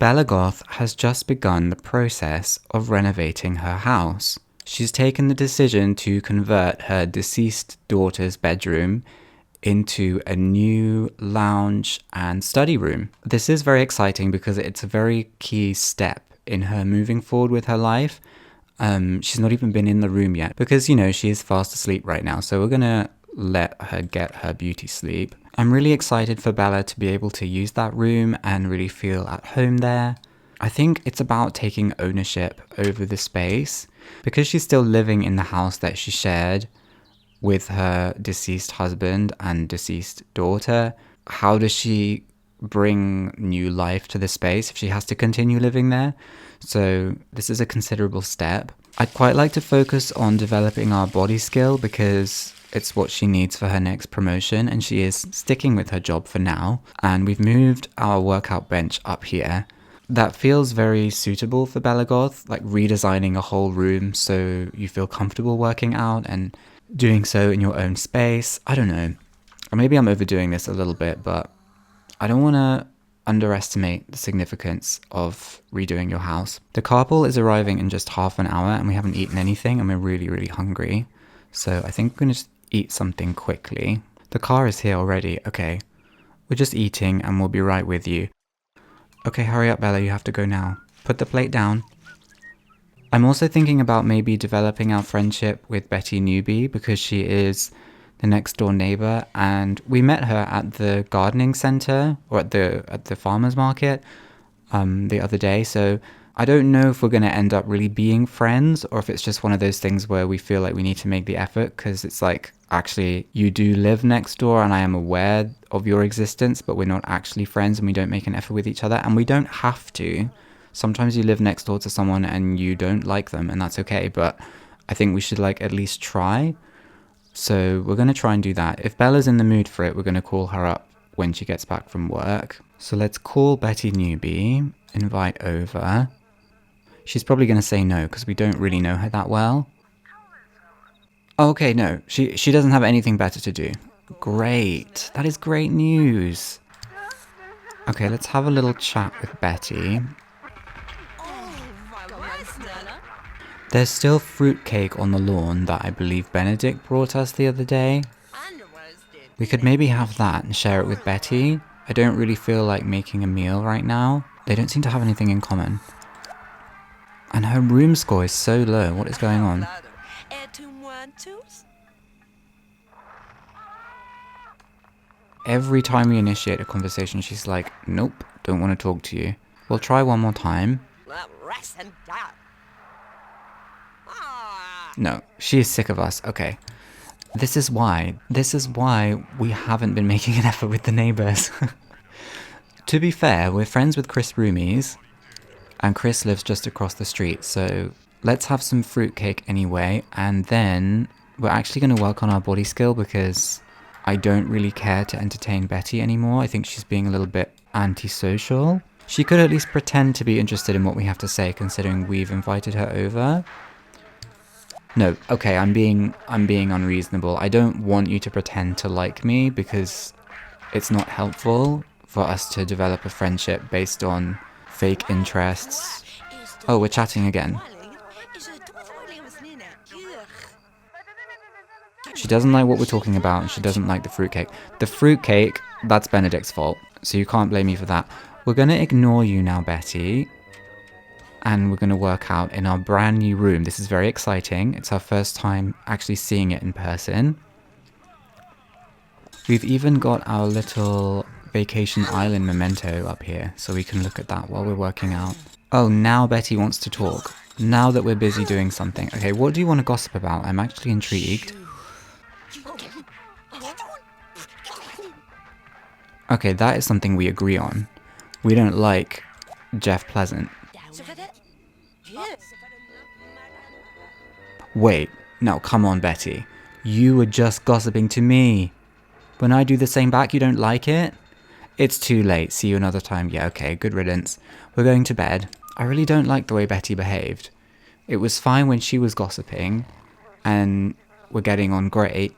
Bella Goth has just begun the process of renovating her house. She's taken the decision to convert her deceased daughter's bedroom into a new lounge and study room. This is very exciting because it's a very key step in her moving forward with her life. She's not even been in the room yet because, she is fast asleep right now. So we're going to let her get her beauty sleep. I'm really excited for Bella to be able to use that room and really feel at home there. I think it's about taking ownership over the space because she's still living in the house that she shared with her deceased husband and deceased daughter. How does she bring new life to the space if she has to continue living there? So this is a considerable step. I'd quite like to focus on developing our body skill because it's what she needs for her next promotion, and she is sticking with her job for now. And we've moved our workout bench up here. That feels very suitable for Bella Goth, like redesigning a whole room so you feel comfortable working out and doing so in your own space. I don't know. Or maybe I'm overdoing this a little bit, but I don't want to underestimate the significance of redoing your house. The carpool is arriving in just half an hour and we haven't eaten anything and we're really, really hungry. So I think we're going to just eat something quickly. The car is here already. Okay. We're just eating and we'll be right with you. Okay, hurry up, Bella. You have to go now. Put the plate down. I'm also thinking about maybe developing our friendship with Betty Newby because she is the next door neighbor, and we met her at the gardening center or at the farmers market the other day. So I don't know if we're going to end up really being friends or if it's just one of those things where we feel like we need to make the effort because it's like, actually, you do live next door and I am aware of your existence, but we're not actually friends and we don't make an effort with each other, and we don't have to. Sometimes you live next door to someone and you don't like them, and that's okay, but I think we should at least try. So we're going to try and do that. If Bella's in the mood for it, we're going to call her up when she gets back from work. So let's call Betty Newby, invite over. She's probably going to say no because we don't really know her that well. Oh, okay, no, she doesn't have anything better to do. Great, that is great news. Okay, let's have a little chat with Betty. There's still fruitcake on the lawn that I believe Benedict brought us the other day. We could maybe have that and share it with Betty. I don't really feel like making a meal right now. They don't seem to have anything in common. And her room score is so low. What is going on? Every time we initiate a conversation, she's like, nope, don't want to talk to you. We'll try one more time. No, she is sick of us. Okay. This is why we haven't been making an effort with the neighbours. To be fair, we're friends with Chris Roomies, and Chris lives just across the street, so let's have some fruitcake anyway, and then we're actually going to work on our body skill because I don't really care to entertain Betty anymore. I think she's being a little bit antisocial. She could at least pretend to be interested in what we have to say, considering we've invited her over. No, okay, I'm being unreasonable. I don't want you to pretend to like me because it's not helpful for us to develop a friendship based on fake interests. Oh, we're chatting again. She doesn't like what we're talking about and she doesn't like the fruitcake. The fruitcake, that's Benedict's fault, so you can't blame me for that. We're going to ignore you now, Betty. And we're going to work out in our brand new room. This is very exciting. It's our first time actually seeing it in person. We've even got our little vacation island memento up here, so we can look at that while we're working out. Oh, now Betty wants to talk. Now that we're busy doing something. Okay, what do you want to gossip about? I'm actually intrigued. Okay, that is something we agree on. We don't like Jeff Pleasant. Wait, now come on, Betty. You were just gossiping to me. When I do the same back, you don't like it? It's too late. See you another time. Yeah, okay, good riddance. We're going to bed. I really don't like the way Betty behaved. It was fine when she was gossiping, and we're getting on great.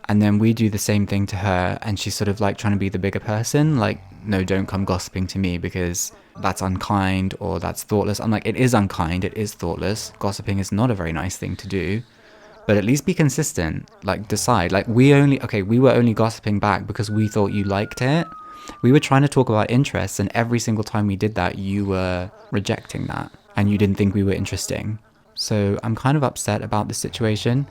And then we do the same thing to her, and she's sort of like trying to be the bigger person. Like, no, don't come gossiping to me because that's unkind or that's thoughtless. I'm like, it is unkind, it is thoughtless. Gossiping is not a very nice thing to do. But at least be consistent. Like, decide. Like, we were only gossiping back because we thought you liked it. We were trying to talk about interests, and every single time we did that, you were rejecting that. And you didn't think we were interesting. So I'm kind of upset about the situation.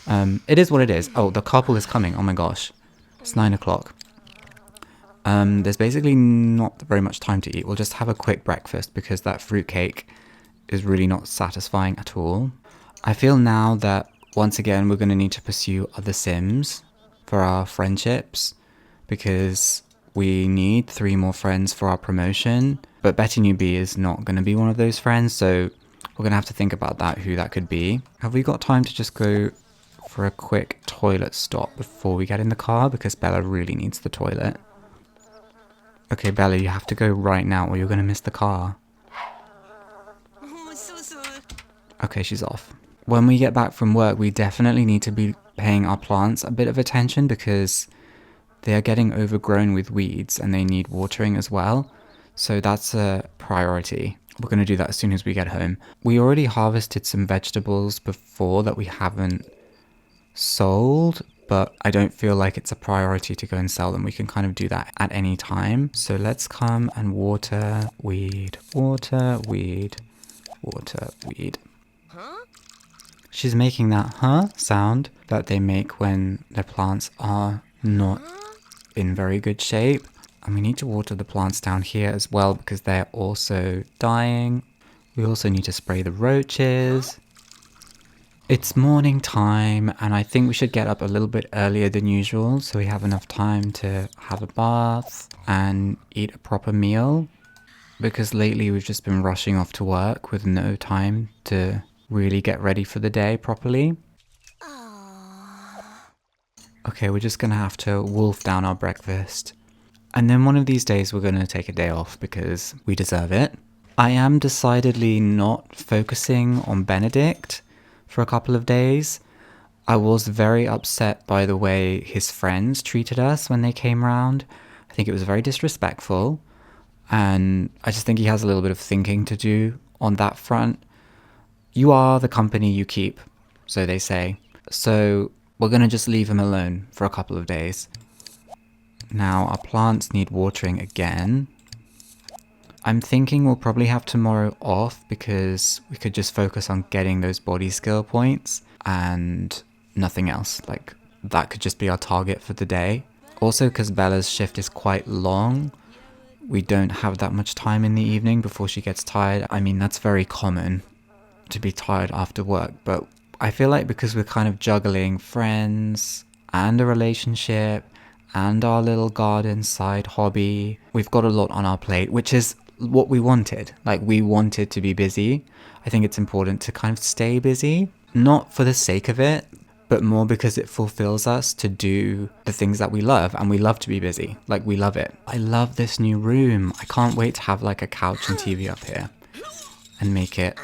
It is what it is. Oh, the couple is coming. Oh my gosh. It's 9 o'clock. There's basically not very much time to eat. We'll just have a quick breakfast because that fruitcake is really not satisfying at all. I feel now that once again we're going to need to pursue other sims for our friendships because we need 3 more friends for our promotion. But Betty Newbie is not going to be one of those friends, so we're going to have to think about that, who that could be. Have we got time to just go for a quick toilet stop before we get in the car? Because Bella really needs the toilet. Okay, Bella, you have to go right now or you're going to miss the car. Okay, she's off. When we get back from work, we definitely need to be paying our plants a bit of attention because they are getting overgrown with weeds and they need watering as well. So that's a priority. We're going to do that as soon as we get home. We already harvested some vegetables before that we haven't sold, but I don't feel like it's a priority to go and sell them. We can kind of do that at any time. So let's come and water, weed, water, weed, water, weed. She's making that sound that they make when their plants are not in very good shape. And we need to water the plants down here as well because they're also dying. We also need to spray the roaches. It's morning time and I think we should get up a little bit earlier than usual so we have enough time to have a bath and eat a proper meal. Because lately we've just been rushing off to work with no time to really get ready for the day properly. Okay, we're just gonna have to wolf down our breakfast. And then one of these days we're gonna take a day off because we deserve it. I am decidedly not focusing on Benedict for a couple of days. I was very upset by the way his friends treated us when they came round. I think it was very disrespectful. And I just think he has a little bit of thinking to do on that front. You are the company you keep, so they say. So we're going to just leave him alone for a couple of days. Now our plants need watering again. I'm thinking we'll probably have tomorrow off because we could just focus on getting those body skill points and nothing else. Like that could just be our target for the day. Also because Bella's shift is quite long. We don't have that much time in the evening before she gets tired. I mean, that's very common to be tired after work, but I feel like because we're kind of juggling friends and a relationship and our little garden side hobby, we've got a lot on our plate, which is what we wanted. Like, we wanted to be busy. I think it's important to kind of stay busy, not for the sake of it, but more because it fulfills us to do the things that we love, and we love to be busy. Like, we love it. I love this new room. I can't wait to have like a couch and TV up here and make it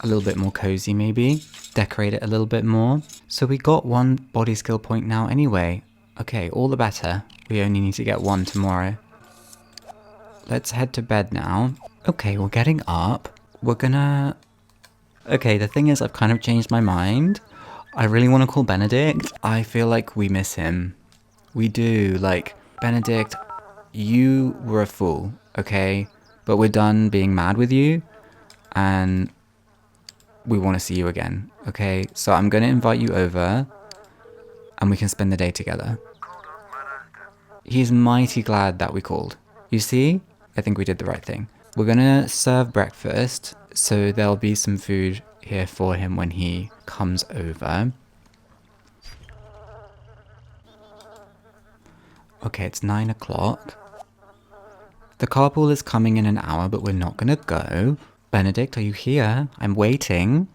a little bit more cozy, maybe decorate it a little bit more. So we got 1 body skill point now anyway. Okay, all the better. We only need to get 1 tomorrow. Let's head to bed now. Okay, we're getting up. We're gonna... Okay, the thing is, I've kind of changed my mind. I really want to call Benedict. I feel like we miss him. We do. Like, Benedict, you were a fool, okay? But we're done being mad with you. And we want to see you again, okay? So I'm going to invite you over. And we can spend the day together. He's mighty glad that we called. You see? I think we did the right thing. We're going to serve breakfast. So there'll be some food here for him when he comes over. Okay, it's 9 o'clock. The carpool is coming in an hour, but we're not gonna go. Benedict, are you here? I'm waiting.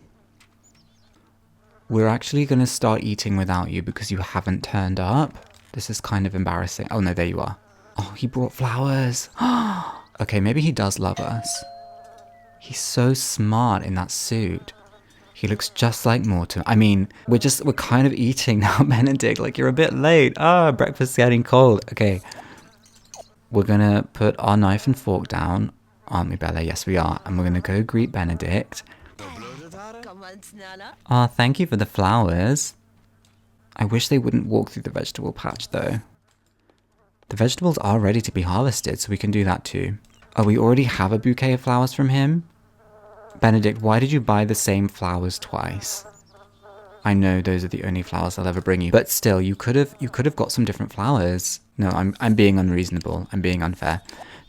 We're actually gonna start eating without you because you haven't turned up. This is kind of embarrassing. Oh no, there you are. Oh, he brought flowers. Okay, maybe he does love us. He's so smart in that suit. He looks just like Morton. I mean, we're kind of eating now, Benedict. Like, you're a bit late. Breakfast's getting cold. Okay. we're gonna put our knife and fork down, aren't we, Bella? Yes, we are. And we're gonna go greet Benedict. Ah, thank you for the flowers. I wish they wouldn't walk through the vegetable patch, though. The vegetables are ready to be harvested, so we can do that too. Oh, we already have a bouquet of flowers from him? Benedict, why did you buy the same flowers twice? I know those are the only flowers I'll ever bring you, but still, you could have got some different flowers. No, I'm being unreasonable. I'm being unfair.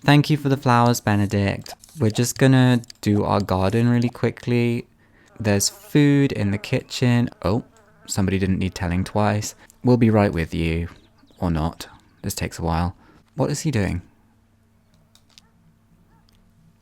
Thank you for the flowers, Benedict. We're just gonna do our garden really quickly. There's food in the kitchen. Oh, somebody didn't need telling twice. We'll be right with you. Or not. This takes a while. What is he doing?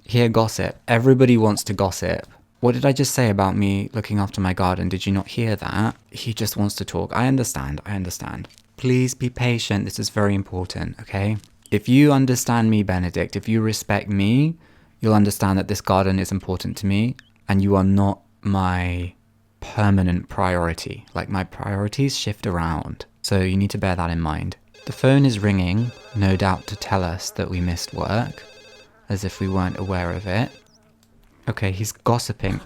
Here, gossip. Everybody wants to gossip. What did I just say about me looking after my garden? Did you not hear that? He just wants to talk. I understand. Please be patient. This is very important, okay? If you understand me, Benedict, if you respect me, you'll understand that this garden is important to me, and you are not my permanent priority. Like, my priorities shift around. So you need to bear that in mind. The phone is ringing, no doubt to tell us that we missed work, as if we weren't aware of it. Okay, he's gossiping.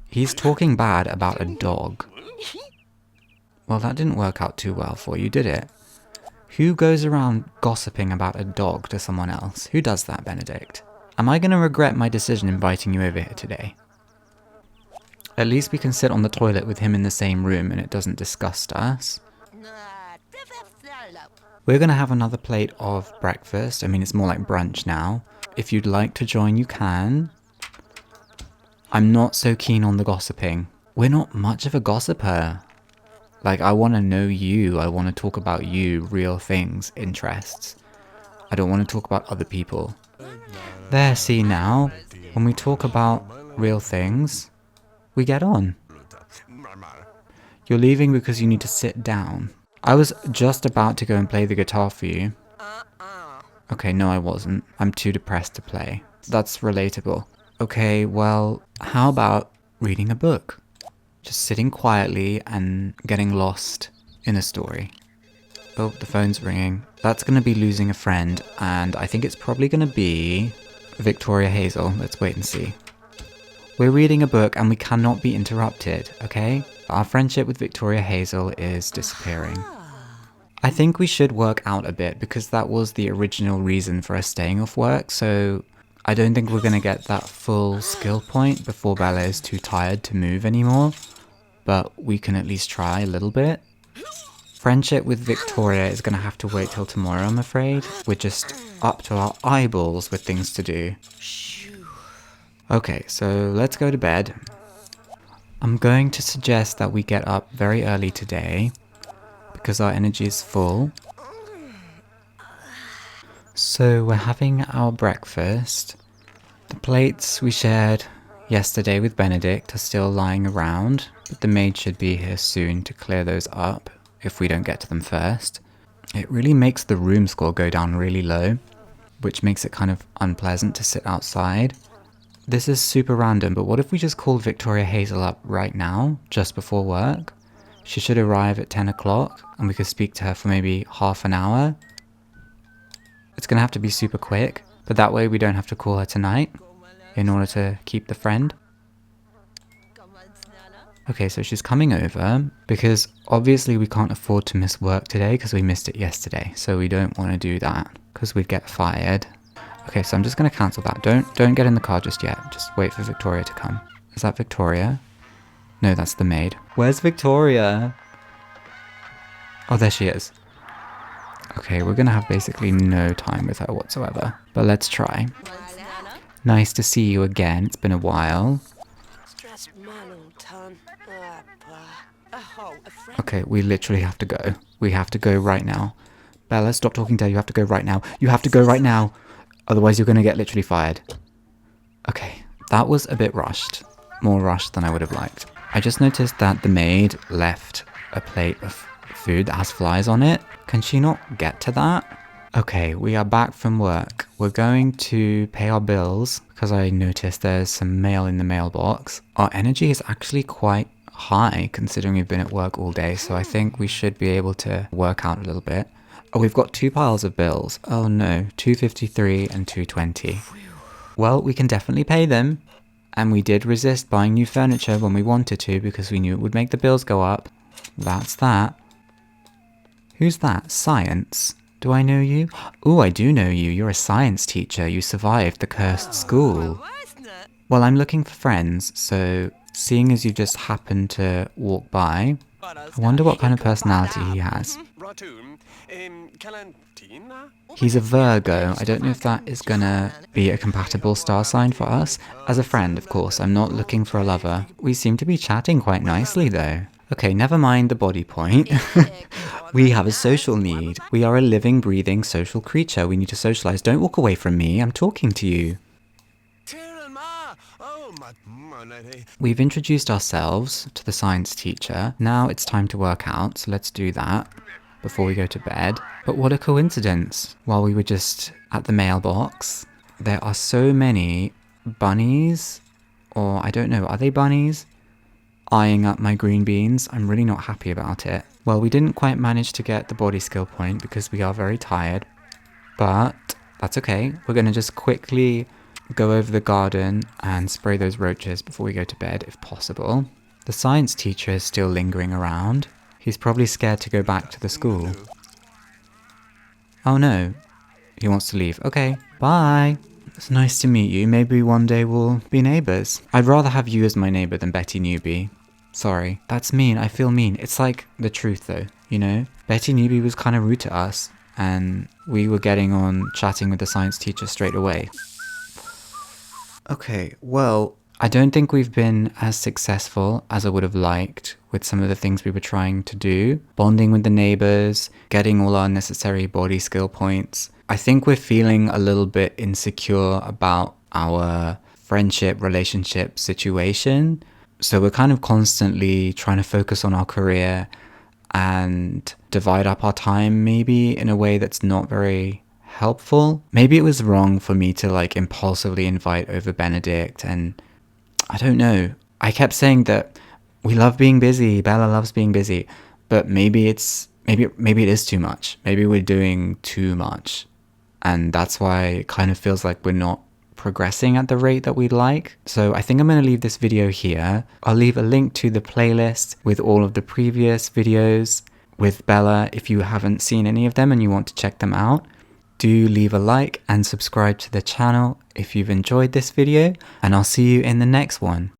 He's talking bad about a dog. Well, that didn't work out too well for you, did it? Who goes around gossiping about a dog to someone else? Who does that, Benedict? Am I going to regret my decision inviting you over here today? At least we can sit on the toilet with him in the same room and it doesn't disgust us. We're going to have another plate of breakfast. I mean, it's more like brunch now. If you'd like to join, you can. I'm not so keen on the gossiping. We're not much of a gossiper. Like, I want to know you. I want to talk about you, real things, interests. I don't want to talk about other people. There, see now, when we talk about real things, we get on. You're leaving because you need to sit down. I was just about to go and play the guitar for you. Okay, no I wasn't. I'm too depressed to play. That's relatable. Okay, well, how about reading a book? Just sitting quietly and getting lost in a story. Oh, the phone's ringing. That's going to be losing a friend, and I think it's probably going to be Victoria Hazel. Let's wait and see. We're reading a book and we cannot be interrupted, okay? Our friendship with Victoria Hazel is disappearing. I think we should work out a bit because that was the original reason for us staying off work, so I don't think we're going to get that full skill point before Bella is too tired to move anymore, but we can at least try a little bit. Friendship with Victoria is going to have to wait till tomorrow, I'm afraid. We're just up to our eyeballs with things to do. Okay, so let's go to bed. I'm going to suggest that we get up very early today because our energy is full. So we're having our breakfast. The plates we shared yesterday with Benedict are still lying around, but the maid should be here soon to clear those up if we don't get to them first. It really makes the room score go down really low, which makes it kind of unpleasant to sit outside. This is super random, but what if we just called Victoria Hazel up right now, just before work? She should arrive at 10 o'clock, and we could speak to her for maybe half an hour. It's going to have to be super quick, but that way we don't have to call her tonight, in order to keep the friend. Okay, so she's coming over, because obviously we can't afford to miss work today, because we missed it yesterday, so we don't want to do that, because we'd get fired. Okay, so I'm just going to cancel that. Don't get in the car just yet. Just wait for Victoria to come. Is that Victoria? No, that's the maid. Where's Victoria? Oh, there she is. Okay, we're going to have basically no time with her whatsoever. But let's try. Nice to see you again. It's been a while. Okay, we literally have to go. We have to go right now. Bella, stop talking to her. You have to go right now. You have to go right now. Otherwise, you're going to get literally fired. Okay, that was a bit rushed. More rushed than I would have liked. I just noticed that the maid left a plate of food that has flies on it. Can she not get to that? Okay, we are back from work. We're going to pay our bills because I noticed there's some mail in the mailbox. Our energy is actually quite high considering we've been at work all day, so I think we should be able to work out a little bit. Oh, we've got 2 piles of bills. Oh no, 253 and 220. Well, we can definitely pay them. And we did resist buying new furniture when we wanted to because we knew it would make the bills go up. That's that. Who's that? Science? Do I know you? Oh, I do know you. You're a science teacher. You survived the cursed school. Well, I'm looking for friends, so seeing as you just happened to walk by, I wonder what kind of personality he has. He's a Virgo. I don't know if that is gonna be a compatible star sign for us. As a friend, of course, I'm not looking for a lover. We seem to be chatting quite nicely, though. Okay, never mind the body point. We have a social need. We are a living, breathing social creature. We need to socialize. Don't walk away from me. I'm talking to you. We've introduced ourselves to the science teacher. Now it's time to work out, so let's do that before we go to bed. But what a coincidence. While we were just at the mailbox, there are so many bunnies, or I don't know, are they bunnies? Eyeing up my green beans. I'm really not happy about it. Well, we didn't quite manage to get the body skill point because we are very tired, but that's okay. We're going to just quickly go over the garden and spray those roaches before we go to bed if possible. The science teacher is still lingering around. He's probably scared to go back to the school. Oh no, he wants to leave. Okay, bye. It's nice to meet you. Maybe one day we'll be neighbours. I'd rather have you as my neighbour than Betty Newby. Sorry, that's mean. I feel mean. It's like the truth though, you know? Betty Newby was kind of rude to us and we were getting on chatting with the science teacher straight away. Okay, well, I don't think we've been as successful as I would have liked with some of the things we were trying to do. Bonding with the neighbours, getting all our necessary body skill points. I think we're feeling a little bit insecure about our friendship, relationship situation. So we're kind of constantly trying to focus on our career and divide up our time maybe in a way that's not very helpful. Maybe it was wrong for me to like impulsively invite over Benedict, and I don't know. I kept saying that we love being busy, Bella loves being busy, but maybe it is too much. Maybe we're doing too much. And that's why it kind of feels like we're not progressing at the rate that we'd like. So I think I'm going to leave this video here. I'll leave a link to the playlist with all of the previous videos with Bella if you haven't seen any of them and you want to check them out. Do leave a like and subscribe to the channel if you've enjoyed this video, and I'll see you in the next one.